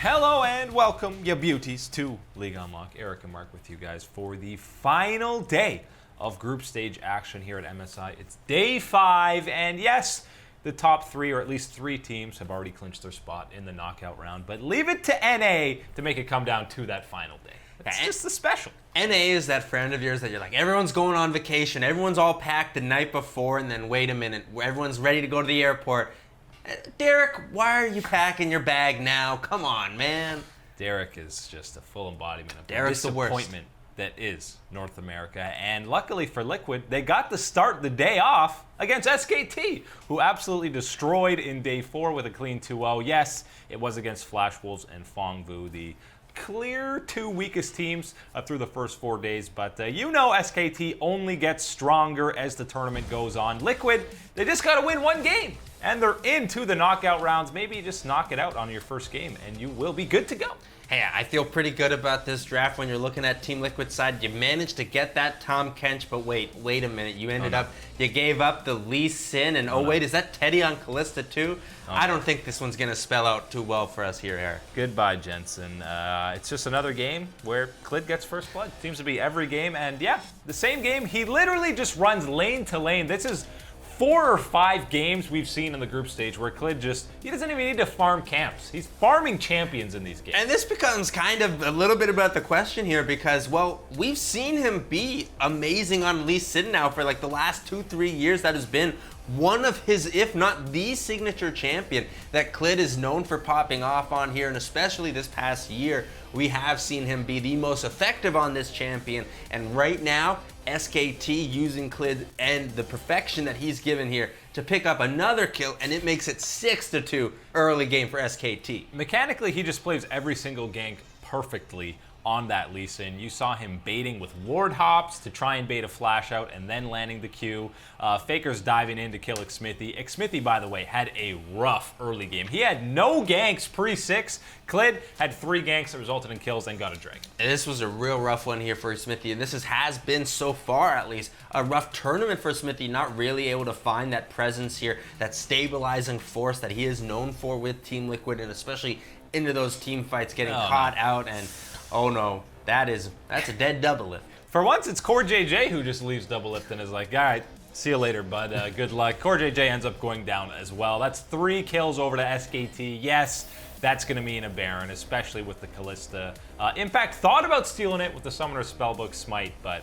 Hello and welcome, you beauties, to League Unlock. Eric and Mark with you guys for the final day of group stage action here at MSI. It's day 5, and yes, the top 3, or at least 3 teams, have already clinched their spot in the knockout round, but leave it to NA to make it come down to that final day. It's just the special. NA is that friend of yours that you're like, everyone's going on vacation, everyone's all packed the night before, and then wait a minute, everyone's ready to go to the airport. Derek, why are you packing your bag now? Come on, man. Derek is just a full embodiment of Derek's the disappointment that is North America. And luckily for Liquid, they got to start the day off against SKT, who absolutely destroyed in day 4 with a clean 2-0. Yes, it was against Flash Wolves and Fongvu, the clear 2 weakest teams through the first 4 days, but you know SKT only gets stronger as the tournament goes on. Liquid, they just got to win 1 game, and they're into the knockout rounds. Maybe just knock it out on your first game, and you will be good to go. Hey, I feel pretty good about this draft when you're looking at Team Liquid's side. You managed to get that Tom Kench, but wait a minute. You ended up, you gave up the Lee Sin, and wait, is that Teddy on Callista too? I don't think this one's going to spell out too well for us here, Eric. Goodbye, Jensen. It's just another game where Clid gets first blood. Seems to be every game, and yeah, the same game. He literally just runs lane to lane. This is 4 or 5 games we've seen in the group stage where Clid he doesn't even need to farm camps. He's farming champions in these games. And this becomes kind of a little bit about the question here because, well, we've seen him be amazing on Lee Sin now for like the last 2-3 years. That has been one of his, if not the signature champion that Clid is known for popping off on here, and especially this past year, we have seen him be the most effective on this champion, and right now, SKT using Clid and the perfection that he's given here to pick up another kill, and it makes it 6-2 early game for SKT. Mechanically, he just plays every single gank perfectly on that Lee Sin. You saw him baiting with ward hops to try and bait a flash out and then landing the Q. Faker's diving in to kill Xmithy. Xmithy, by the way, had a rough early game. He had no ganks pre-6. Clid had 3 ganks that resulted in kills and got a dragon. And this was a real rough one here for Xmithy, and this has been, so far at least, a rough tournament for Xmithy, not really able to find that presence here, that stabilizing force that he is known for with Team Liquid, and especially into those team fights, getting caught out, and oh no, that's a dead double lift. For once, it's Core JJ who just leaves double lift and is like, all right, see you later, bud. Good luck. Core JJ ends up going down as well. That's 3 kills over to SKT. Yes, that's going to mean a Baron, especially with the Callista. Impact thought about stealing it with the Summoner Spellbook Smite, but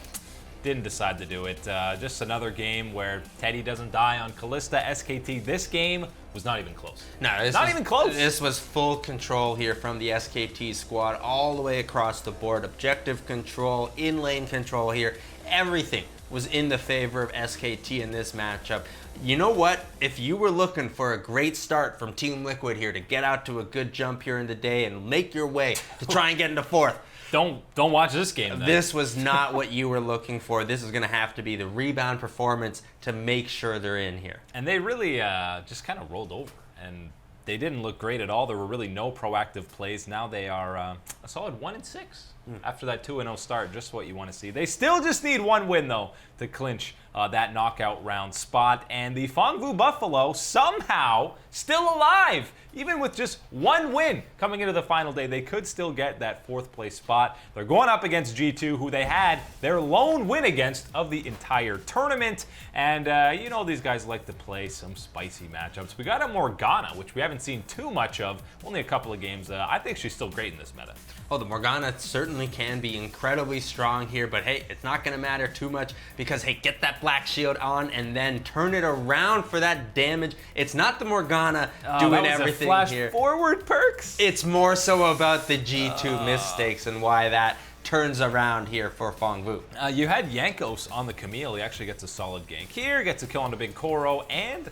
didn't decide to do it. Just another game where Teddy doesn't die on Callista. SKT, this game was not even close. No, not even close. This was full control here from the SKT squad all the way across the board. Objective control, in-lane control here. Everything was in the favor of SKT in this matchup. You know what? If you were looking for a great start from Team Liquid here to get out to a good jump here in the day and make your way to try and get into 4th, Don't watch this game then. This was not what you were looking for. This is going to have to be the rebound performance to make sure they're in here. And they really just kind of rolled over, and they didn't look great at all. There were really no proactive plays. Now they are a solid 1-6 after that 2-0 start. Just what you want to see. They still just need 1 win, though, to clinch that knockout round spot. And the Fongvu Buffalo somehow still alive. Even with just 1 win coming into the final day, they could still get that 4th place spot. They're going up against G2, who they had their lone win against of the entire tournament. And you know these guys like to play some spicy matchups. We got a Morgana, which we haven't seen too much of. Only a couple of games. I think she's still great in this meta. Oh, the Morgana certainly can be incredibly strong here, but hey, it's not going to matter too much because, hey, get that black shield on and then turn it around for that damage. It's not the Morgana doing everything flash here. Forward perks. It's more so about the G2 mistakes and why that turns around here for Fongvu. You had Yankos on the Camille. He actually gets a solid gank here, gets a kill on the Big Koro, and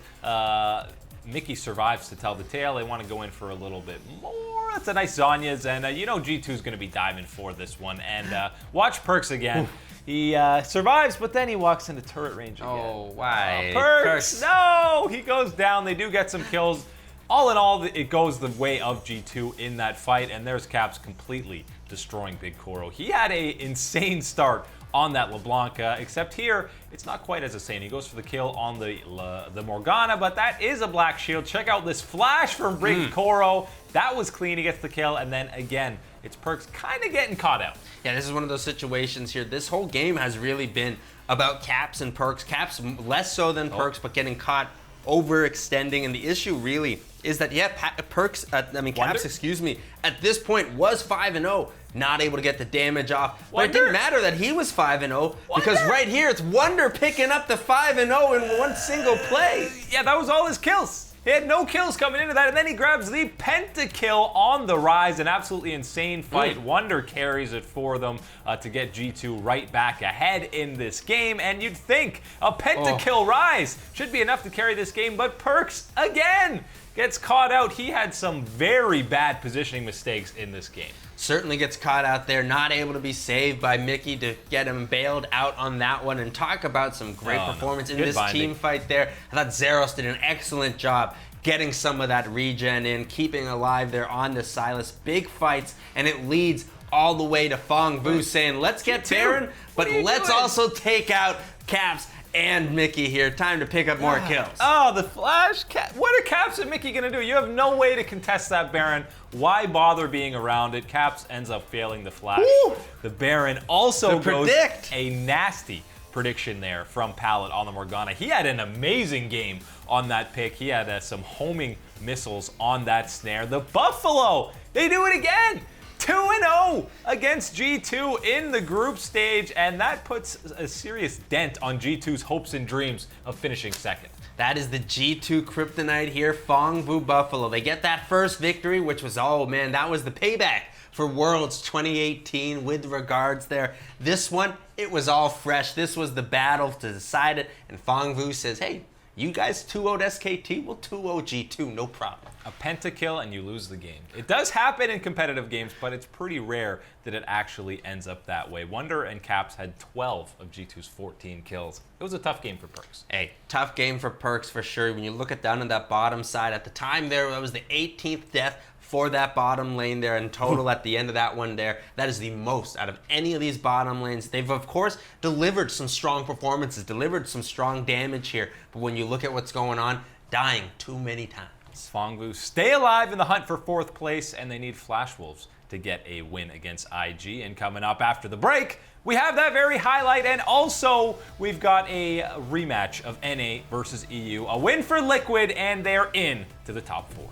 Mickey survives to tell the tale. They want to go in for a little bit more. That's a nice Zhonya's, and you know G2's going to be diving for this one. And watch Perks again. He survives, but then he walks into turret range again. Oh, why? Perks! No! He goes down. They do get some kills. All in all, it goes the way of G2 in that fight, and there's Caps completely destroying Big Koro. He had an insane start on that LeBlanc, except here, it's not quite as insane. He goes for the kill on the Morgana, but that is a black shield. Check out this flash from Big Koro. That was clean. He gets the kill, and then again, it's Perks kind of getting caught out. Yeah, this is one of those situations here. This whole game has really been about Caps and Perks. Caps less so than Perks, but getting caught overextending. And the issue really is that, Caps, excuse me, at this point was 5-0. Not able to get the damage off. But it didn't matter that he was 5-0 because right here it's Wonder picking up the 5-0 in one single play. Yeah, that was all his kills. He had no kills coming into that, and then he grabs the pentakill on the rise. An absolutely insane fight. Wonder carries it for them to get G2 right back ahead in this game. And you'd think a pentakill rise should be enough to carry this game, but Perks again gets caught out. He had some very bad positioning mistakes in this game. Certainly gets caught out there, not able to be saved by Mickey to get him bailed out on that one. And talk about some great performance in this team fight there. I thought Zeros did an excellent job getting some of that regen in, keeping alive there on the Silas. Big fights, and it leads all the way to Fong Vu saying, let's get Baron, but let's also take out Caps and Mickey here. Time to pick up more kills. Oh, the Flash. What are Caps and Mickey going to do? You have no way to contest that Baron. Why bother being around it? Caps ends up failing the Flash. Woo! The Baron also goes a nasty prediction there from Pallet on the Morgana. He had an amazing game on that pick. He had some homing missiles on that snare. The Buffalo, they do it again. 2-0 against G2 in the group stage, and that puts a serious dent on G2's hopes and dreams of finishing second. That is the G2 kryptonite here, Fong Vu Buffalo. They get that first victory, which was, that was the payback for Worlds 2018 with regards there. This one, it was all fresh. This was the battle to decide it, and Fong Vu says, hey, you guys 2-0'd SKT, we'll 2-0 G2, no problem. A pentakill and you lose the game. It does happen in competitive games, but it's pretty rare that it actually ends up that way. Wonder and Caps had 12 of G2's 14 kills. It was a tough game for Perks. Hey, tough game for Perks for sure. When you look at down on that bottom side, at the time there, that was the 18th death for that bottom lane there in total at the end of that one there. That is the most out of any of these bottom lanes. They've, of course, delivered some strong performances, delivered some strong damage here. But when you look at what's going on, dying too many times. Fong Vu stay alive in the hunt for 4th place, and they need Flash Wolves to get a win against IG. And coming up after the break, we have that very highlight, and also we've got a rematch of NA versus EU. A win for Liquid, and they're in to the top 4.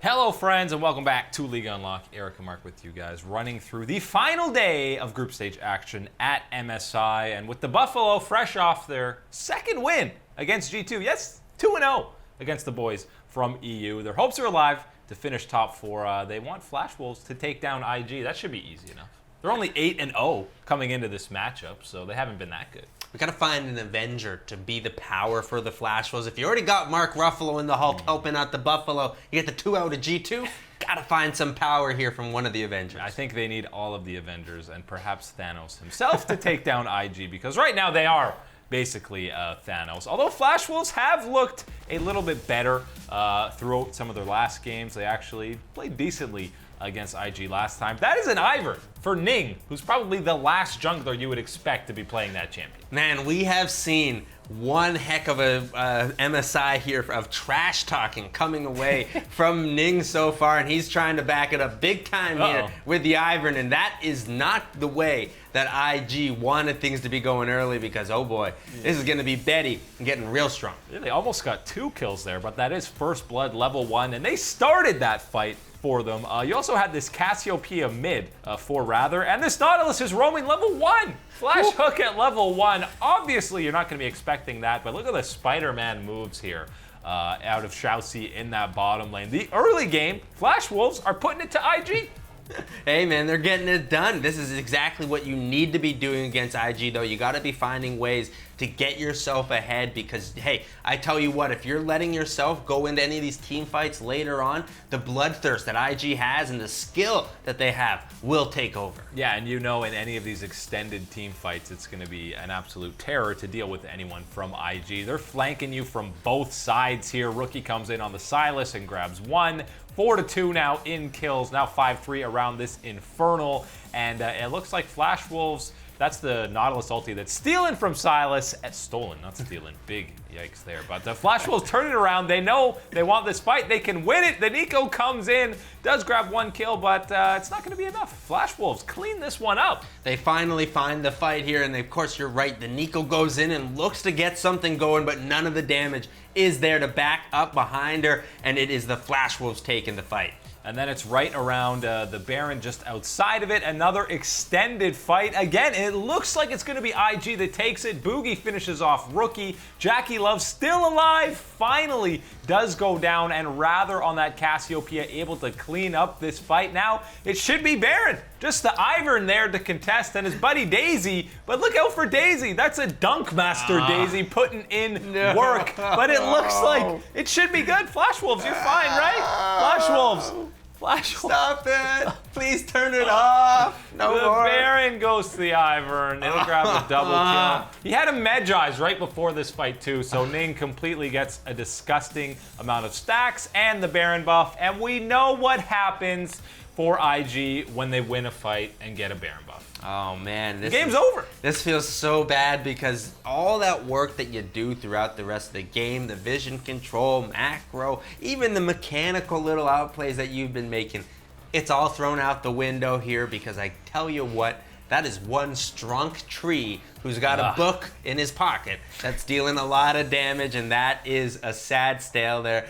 Hello friends, and welcome back to League Unlock. Eric and Mark with you guys, running through the final day of group stage action at MSI, and with the Buffalo fresh off their second win against G2. Yes, 2-0 against the boys from EU. Their hopes are alive to finish top 4. They want Flash Wolves to take down IG. That should be easy enough. They're only 8-0 coming into this matchup, so they haven't been that good. We gotta find an Avenger to be the power for the Flash Wolves. If you already got Mark Ruffalo in the Hulk helping out the Buffalo, you get the 2 out of G2, gotta find some power here from one of the Avengers. I think they need all of the Avengers and perhaps Thanos himself to take down IG, because right now they are basically Thanos. Although Flash Wolves have looked a little bit better throughout some of their last games. They actually played decently against IG last time. That is an Ivern for Ning, who's probably the last jungler you would expect to be playing that champion. Man, we have seen one heck of a MSI here of trash talking coming away from Ning so far, and he's trying to back it up big time here with the Ivern, and that is not the way that IG wanted things to be going early, because oh boy, this is going to be Betty and getting real strong. Yeah, they almost got 2 kills there, but that is First Blood level 1, and they started that fight for them. You also had this Cassiopeia mid for Rather, and this Nautilus is roaming level 1. Flash hook at level 1. Obviously, you're not going to be expecting that, but look at the Spider-Man moves here out of Xiaoxi in that bottom lane. The early game, Flash Wolves are putting it to IG. Hey man, they're getting it done. This is exactly what you need to be doing against IG, though. You got to be finding ways to get yourself ahead, because, hey, I tell you what, if you're letting yourself go into any of these team fights later on, the bloodthirst that IG has and the skill that they have will take over. Yeah, and you know, in any of these extended team fights, it's going to be an absolute terror to deal with anyone from IG. They're flanking you from both sides here. Rookie comes in on the Silas and grabs 1. 4-2 now in kills, now 5-3 around this Infernal, and it looks like Flash Wolves, That's the Nautilus ulti that's stealing from Silas. Stolen, not stealing. Big yikes there. But the Flash Wolves turn it around. They know they want this fight. They can win it. The Nico comes in, does grab 1 kill, but it's not going to be enough. Flash Wolves clean this one up. They finally find the fight here, and of course, you're right. The Nico goes in and looks to get something going, but none of the damage is there to back up behind her, and it is the Flash Wolves taking the fight. And then it's right around the Baron just outside of it. Another extended fight. Again, it looks like it's going to be IG that takes it. Boogie finishes off Rookie. Jackie Love still alive. Finally does go down. And rather on that Cassiopeia, able to clean up this fight. Now it should be Baron. Just the Ivern there to contest and his buddy Daisy. But look out for Daisy. That's a dunk master Daisy putting in work. But it looks like it should be good. Flash Wolves, you're fine, right? Flash Wolves. Flash Wolves. Stop it. Please turn it off. No the more. Baron goes to the Ivern. It'll grab a double kill. He had a Medjai's right before this fight too, so Ning completely gets a disgusting amount of stacks and the Baron buff. And we know what happens for IG when they win a fight and get a Baron buff. Oh man, The game's over. This feels so bad because all that work that you do throughout the rest of the game, the vision control, macro, even the mechanical little outplays that you've been making, it's all thrown out the window here because I tell you what, that is one strunk tree who's got a book in his pocket that's dealing a lot of damage, and that is a sad stale there.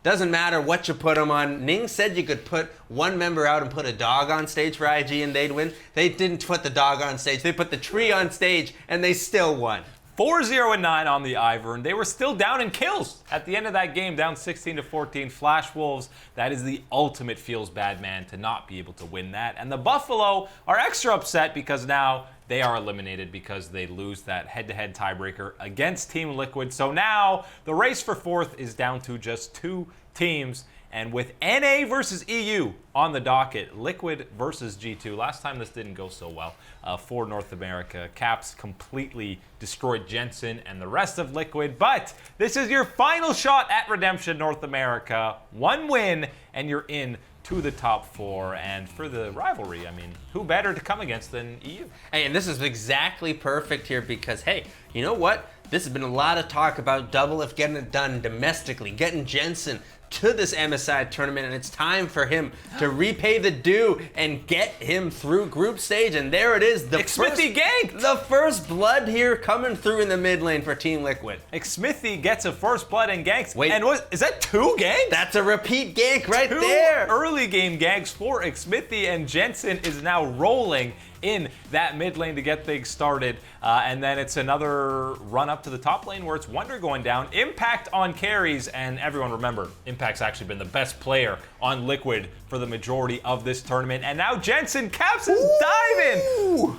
Doesn't matter what you put them on. Ning said you could put one member out and put a dog on stage for IG and they'd win. They didn't put the dog on stage. They put the tree on stage and they still won. 4-0-9 on the Ivern. They were still down in kills at the end of that game, down 16-14. Flash Wolves, that is the ultimate feels bad, man, to not be able to win that. And the Buffalo are extra upset because now they are eliminated because they lose that head-to-head tiebreaker against Team Liquid. So now the race for 4th is down to just 2 teams. And with NA versus EU on the docket, Liquid versus G2. Last time this didn't go so well for North America. Caps completely destroyed Jensen and the rest of Liquid. But this is your final shot at redemption, North America. 1 win, and you're in to the top 4. And for the rivalry, I mean, who better to come against than EU? Hey, and this is exactly perfect here because, hey, you know what? This has been a lot of talk about Doublelift getting it done domestically, getting Jensen to this MSI tournament, and it's time for him to repay the due and get him through group stage. And there it is, the Smithy ganked! The first blood here coming through in the mid lane for Team Liquid. Smithy gets a first blood and ganks. Wait. And is that 2 ganks? That's a repeat gank right 2 there. early game ganks for Smithy, and Jensen is now rolling in that mid lane to get things started. And then it's another run up to the top lane where it's Wonder going down. Impact on carries, and everyone remember, Impact's actually been the best player on Liquid for the majority of this tournament. And now Jensen caps his dive in.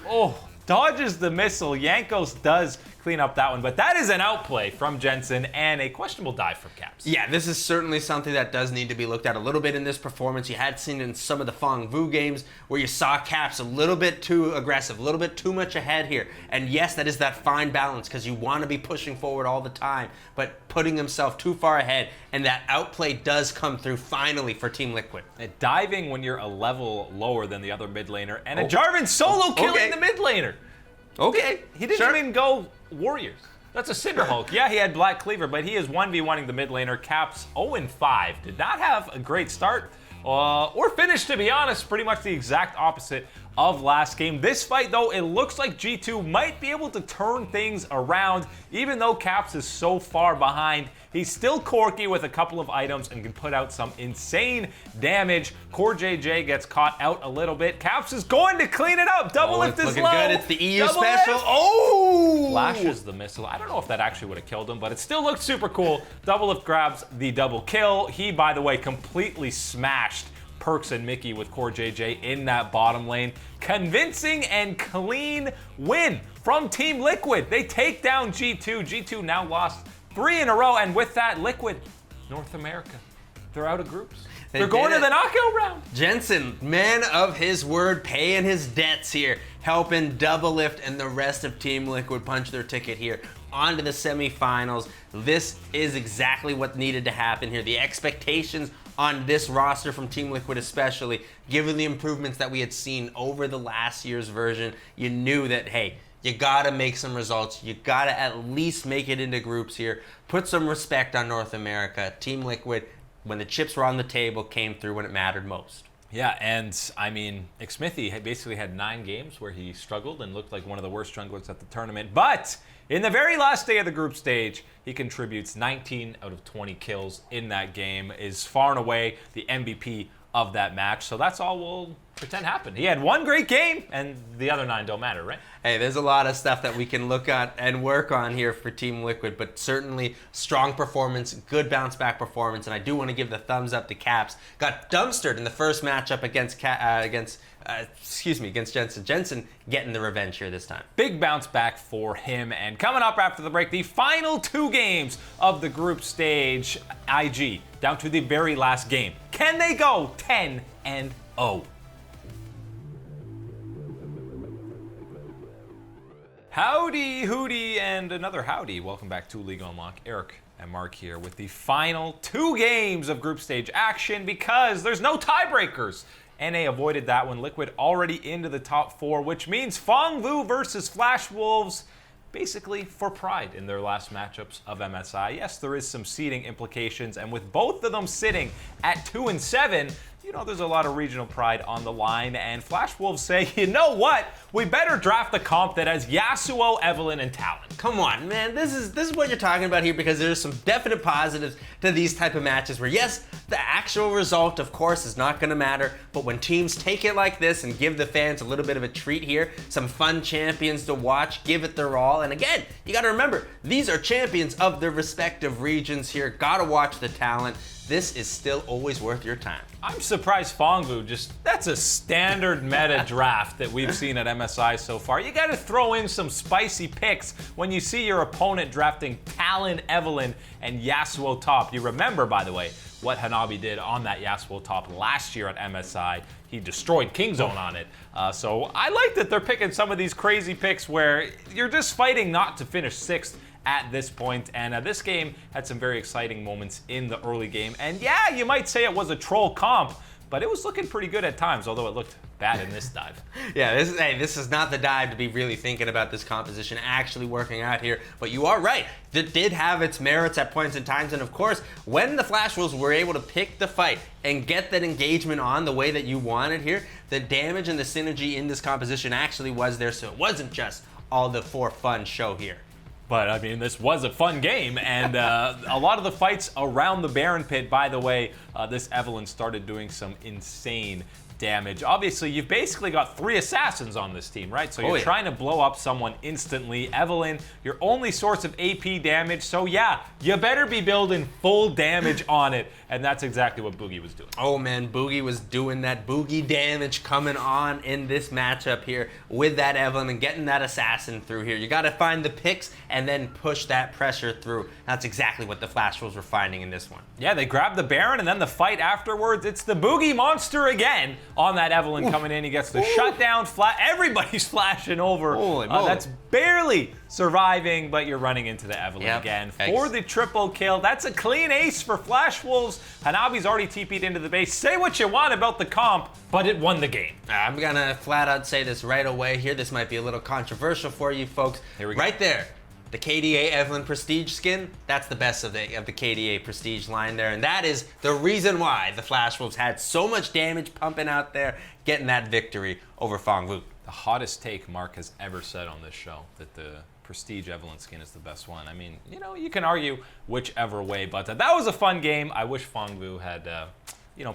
Oh, dodges the missile. Yankos does clean up that one, but that is an outplay from Jensen and a questionable dive from Caps. Yeah, this is certainly something that does need to be looked at a little bit in this performance. You had seen in some of the Fong Vu games where you saw Caps a little bit too aggressive, a little bit too much ahead here. And yes, that is that fine balance because you want to be pushing forward all the time, but putting himself too far ahead, and that outplay does come through finally for Team Liquid. Diving when you're a level lower than the other mid laner, and a Jarvan solo killing the mid laner. Okay. He didn't even go Warriors. That's a Cinder Hulk. Yeah, he had Black Cleaver, but he is 1v1ing the mid laner. Caps 0-5. Did not have a great start or finish, to be honest. Pretty much the exact opposite of last game. This fight, though, it looks like G2 might be able to turn things around. Even though Caps is so far behind, he's still quirky with a couple of items and can put out some insane damage. Core JJ gets caught out a little bit. Caps is going to clean it up. Doublelift is looking low. good. It's the EU Double special. lift. Oh! Flashes the missile. I don't know if that actually would have killed him, but it still looked super cool. Doublelift grabs the double kill. He, by the way, completely smashed Perks and Mickey with Core JJ in that bottom lane. Convincing and clean win from Team Liquid. They take down G2. G2 now lost 3 in a row, and with that, Liquid, North America, they're out of groups. They're going to the knockout round. Jensen, man of his word, paying his debts here, helping Doublelift and the rest of Team Liquid punch their ticket here onto the semifinals. This is exactly what needed to happen here. The expectations on this roster from Team Liquid especially, given the improvements that we had seen over the last year's version. You knew that, hey, you gotta make some results. You gotta at least make it into groups here. Put some respect on North America. Team Liquid, when the chips were on the table, came through when it mattered most. Yeah, and I mean, Xmithy basically had 9 games where he struggled and looked like one of the worst strugglers at the tournament. But in the very last day of the group stage, he contributes 19 out of 20 kills in that game, is far and away the MVP of that match. So that's all we'll pretend happened. He had 1 great game, and the other 9 don't matter, right? Hey, there's a lot of stuff that we can look at and work on here for Team Liquid, but certainly strong performance, good bounce back performance, and I do want to give the thumbs up to Caps. Got dumpstered in the first matchup against Jensen. Jensen getting the revenge here this time. Big bounce back for him. And coming up after the break, the final 2 games of the group stage. IG down to the very last game. Can they go 10-0? Howdy, hooty, and another howdy. Welcome back to League Unlock. Eric and Mark here with the final 2 games of group stage action because there's no tiebreakers. NA avoided that one. Liquid already into the top 4, which means Fongvu versus Flash Wolves, basically for pride in their last matchups of MSI. Yes, there is some seeding implications, and with both of them sitting at 2 and 7, you know, there's a lot of regional pride on the line, and Flash Wolves say, you know what? We better draft a comp that has Yasuo, Evelynn, and Talon. Come on, man. This is what you're talking about here, because there's some definite positives to these type of matches where, yes, the actual result, of course, is not going to matter, but when teams take it like this and give the fans a little bit of a treat here, some fun champions to watch, give it their all, and again, you got to remember, these are champions of their respective regions here. Got to watch the talent. This is still always worth your time. I'm surprised Fongvu that's a standard meta draft that we've seen at MSI so far. You got to throw in some spicy picks when you see your opponent drafting Talon, Evelynn, and Yasuo top. You remember, by the way, what Hanabi did on that Yasuo top last year at MSI. He destroyed Kingzone on it. So I like that they're picking some of these crazy picks where you're just fighting not to finish 6th at this point, and this game had some very exciting moments in the early game. And yeah, you might say it was a troll comp, but it was looking pretty good at times, although it looked bad in this dive. Yeah, this is not the dive to be really thinking about this composition actually working out here, but you are right. It did have its merits at points in times, and of course, when the Flash Wolves were able to pick the fight and get that engagement on the way that you wanted here, the damage and the synergy in this composition actually was there, so it wasn't just all the for fun show here. But, I mean, this was a fun game, and a lot of the fights around the Baron Pit, by the way, this Evelynn started doing some insane damage. Obviously, you've basically got 3 assassins on this team, right? So you're trying to blow up someone instantly. Evelynn, your only source of AP damage, so yeah, you better be building full damage on it, and that's exactly what Boogie was doing. Oh man, Boogie was doing that Boogie damage coming on in this matchup here with that Evelynn and getting that assassin through here. You gotta find the picks and then push that pressure through. That's exactly what the Flash Wolves were finding in this one. Yeah, they grabbed the Baron, and then the fight afterwards, it's the Boogie monster again on that Evelynn coming in. He gets the shutdown, everybody's flashing over. Holy moly. That's barely surviving, but you're running into the Evelynn again for the triple kill. That's a clean ace for Flash Wolves. Hanabi's already TP'd into the base. Say what you want about the comp, but it won the game. I'm gonna flat out say this right away here. This might be a little controversial for you folks. Here we go. Right there. The KDA Evelynn Prestige skin, that's the best of the KDA Prestige line there, and that is the reason why the Flash Wolves had so much damage pumping out there, getting that victory over Fongvu. The hottest take Mark has ever said on this show, that the Prestige Evelynn skin is the best one. I mean, you know, you can argue whichever way, but that was a fun game. I wish Fongvu had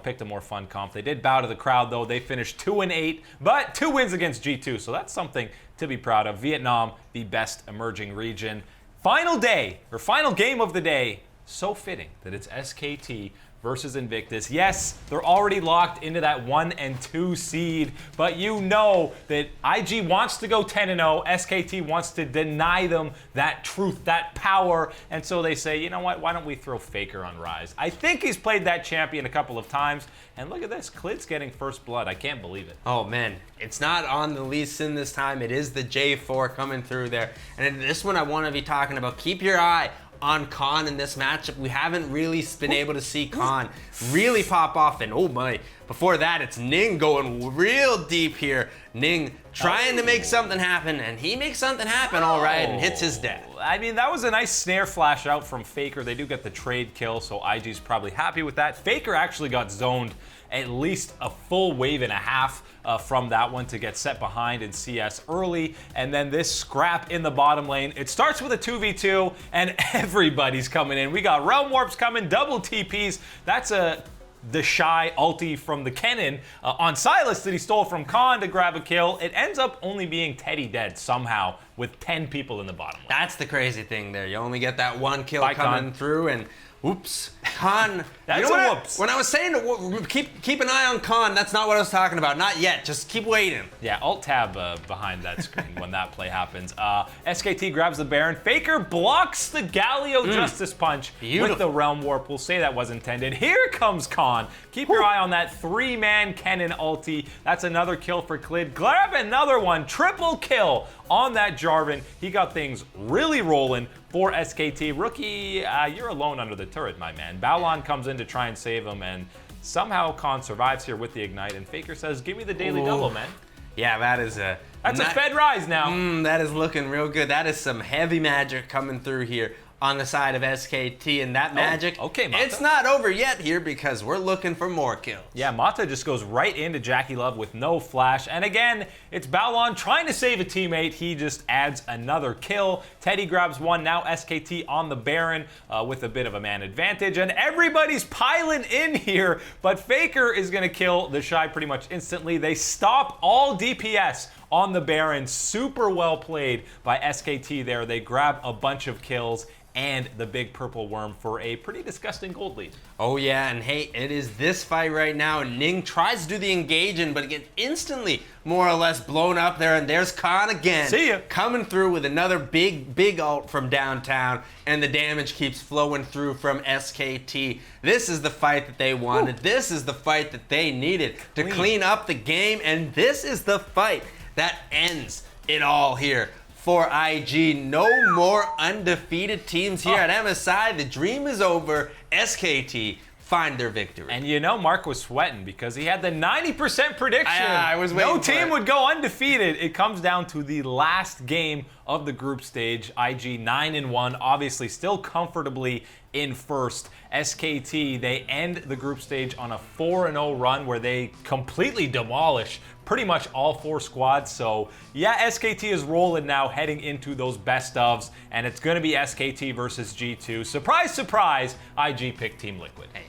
picked a more fun comp. They did bow to the crowd, though. They finished 2-8, but 2 wins against G2, so that's something to be proud of. Vietnam, the best emerging region. Final game of the day. So fitting that it's SKT versus Invictus. Yes, they're already locked into that 1 and 2 seed, but you know that IG wants to go 10-0. SKT wants to deny them that truth, that power, and so they say, you know what, why don't we throw Faker on Rise? I think he's played that champion a couple of times, and look at this, Klid's getting first blood. I can't believe it. Oh man, it's not on the Lee Sin this time. It is the J4 coming through there, and in this one I want to be talking about, keep your eye on Khan in this matchup. We haven't really been able to see Khan really pop off, and oh my, before that it's Ning going real deep here. Ning trying to make something happen, and he makes something happen all right and hits his death. I mean, that was a nice snare flash out from Faker. They do get the trade kill, so IG's probably happy with that. Faker actually got zoned at least a full wave and a half from that one to get set behind in CS early. And then this scrap in the bottom lane. It starts with a 2v2, and everybody's coming in. We got Realm Warps coming, double TPs. That's the shy ulti from the Kennen on Silas that he stole from Khan to grab a kill. It ends up only being Teddy dead somehow with 10 people in the bottom lane. That's the crazy thing there. You only get that one kill coming through, and whoops. Khan, that's a whoops. When I was saying to keep an eye on Khan, that's not what I was talking about. Not yet. Just keep waiting. Yeah, Alt-Tab behind that screen when that play happens. SKT grabs the Baron. Faker blocks the Galio Justice Punch with the Realm Warp. We'll say that was intended. Here comes Khan. Keep your eye on that 3-man Kennen ulti. That's another kill for Clid. Grab another one. Triple kill on that Jarvan. He got things really rolling for SKT. Rookie, you're alone under the turret, my man. Balon comes in to try and save him, and somehow Khan survives here with the Ignite, and Faker says, give me the daily double, man. Yeah, that's a Fed rise now. That is looking real good. That is some heavy magic coming through here on the side of SKT, and that magic, okay, Mata. It's not over yet here because we're looking for more kills. Yeah, Mata just goes right into Jackie Love with no flash, and again, it's Balon trying to save a teammate. He just adds another kill. Teddy grabs one, now SKT on the Baron with a bit of a man advantage, and everybody's piling in here, but Faker is gonna kill the Shy pretty much instantly. They stop all DPS on the Baron. Super well played by SKT there. They grab a bunch of kills and the big purple worm for a pretty disgusting gold lead. Oh yeah, and hey, it is this fight right now. Ning tries to do the engaging, but gets instantly more or less blown up there, and there's Khan again. See ya. Coming through with another big ult from downtown, and the damage keeps flowing through from SKT. This is the fight that they wanted. Woo. This is the fight that they needed to clean up the game, and this is the fight that ends it all here for IG. No more undefeated teams here at MSI. The dream is over. SKT find their victory. And you know Mark was sweating because he had the 90% prediction. I was waiting no team would go undefeated. It comes down to the last game of the group stage. IG 9-1, obviously still comfortably in first. SKT, they end the group stage on a 4-0 run where they completely demolish pretty much all 4 squads. So yeah, SKT is rolling now heading into those best ofs, and it's going to be SKT versus G2. Surprise, surprise, IG picked Team Liquid. Hey,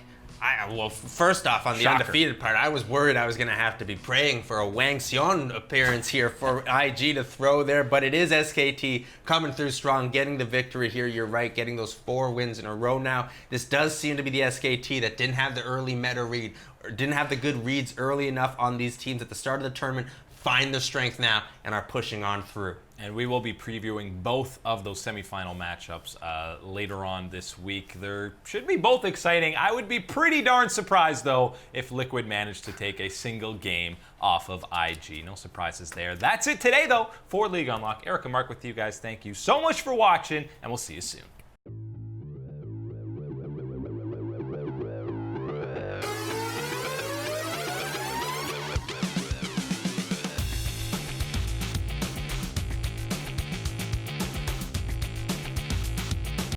well, first off, on the undefeated part, I was worried I was going to have to be praying for a Wang Xion appearance here for IG to throw there, but it is SKT coming through strong, getting the victory here. You're right, getting those 4 wins in a row now. This does seem to be the SKT that didn't have the early meta read, or didn't have the good reads early enough on these teams at the start of the tournament, find their strength now, and are pushing on through. And we will be previewing both of those semifinal matchups later on this week. They should be both exciting. I would be pretty darn surprised, though, if Liquid managed to take a single game off of IG. No surprises there. That's it today, though, for League Unlock. Eric and Mark with you guys. Thank you so much for watching, and we'll see you soon.